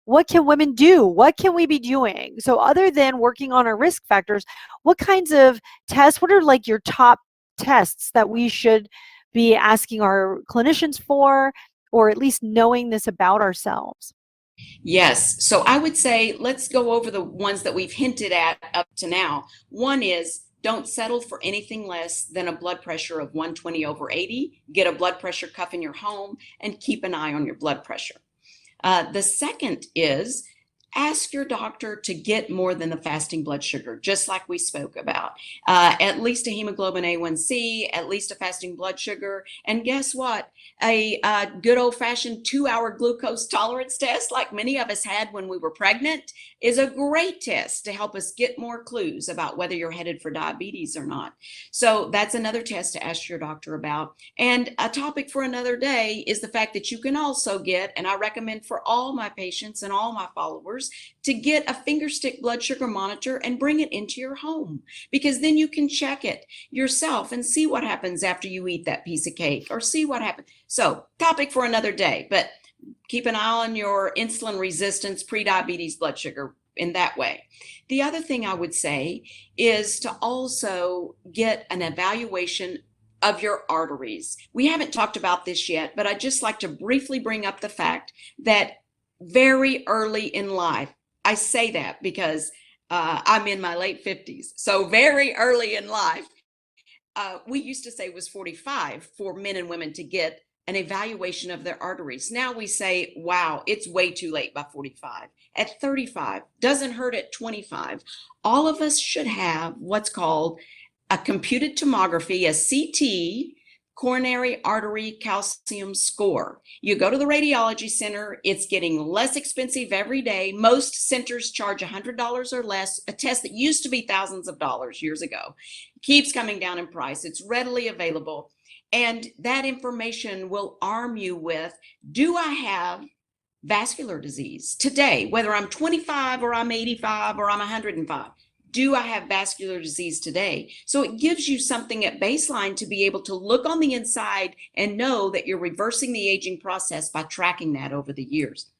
what can women do? What can we be doing? So other than working on our risk factors, what kinds of tests, what are like your top tests that we should be asking our clinicians for, or at least knowing this about ourselves? Yes. So I would say let's go over the ones that we've hinted at up to now. One is don't settle for anything less than a blood pressure of 120 over 80. Get a blood pressure cuff in your home and keep an eye on your blood pressure. The second is ask your doctor to get more than the fasting blood sugar, just like we spoke about. At least a hemoglobin A1C, at least a fasting blood sugar. And guess what? A good old-fashioned 2-hour glucose tolerance test, like many of us had when we were pregnant, is a great test to help us get more clues about whether you're headed for diabetes or not. So that's another test to ask your doctor about. And a topic for another day is the fact that you can also get, and I recommend for all my patients and all my followers, to get a finger stick blood sugar monitor and bring it into your home, because then you can check it yourself and see what happens after you eat that piece of cake, or see what happens. So topic for another day, but keep an eye on your insulin resistance, pre-diabetes blood sugar in that way. The other thing I would say is to also get an evaluation of your arteries. We haven't talked about this yet, but I'd just like to briefly bring up the fact that very early in life, I say that because I'm in my late 50s. So very early in life, we used to say it was 45 for men and women to get an evaluation of their arteries. Now we say, wow, it's way too late by 45. At 35, doesn't hurt at 25. All of us should have what's called a computed tomography, a CT, coronary artery calcium score. You go to the radiology center, it's getting less expensive every day. Most centers charge $100 or less. A test that used to be thousands of dollars years ago keeps coming down in price. It's readily available. And that information will arm you with, do I have vascular disease today, whether I'm 25 or I'm 85 or I'm 105? Do I have vascular disease today? So it gives you something at baseline to be able to look on the inside and know that you're reversing the aging process by tracking that over the years.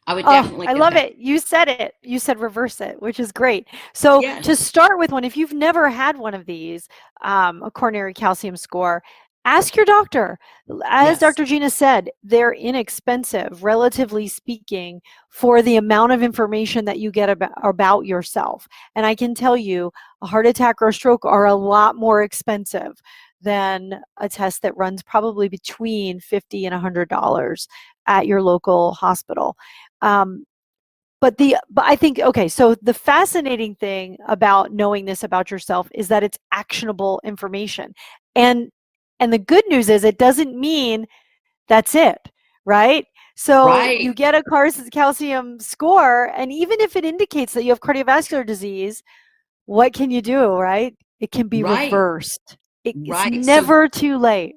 I would Oh, definitely I give love that. it. You said it. You said reverse it, which is great. So to Yes, start with one, if you've never had one of these, a coronary calcium score, ask your doctor. As yes, Dr. Gina said, they're inexpensive, relatively speaking, for the amount of information that you get about yourself. And I can tell you, a heart attack or a stroke are a lot more expensive than a test that runs probably between $50 and $100 at your local hospital. Um, but I think, okay, so the fascinating thing about knowing this about yourself is that it's actionable information. And and the good news is it doesn't mean that's it, right? So right, you get a calcium score, and even if it indicates that you have cardiovascular disease, what can you do, right? It can be right, reversed. It's right. So never too late.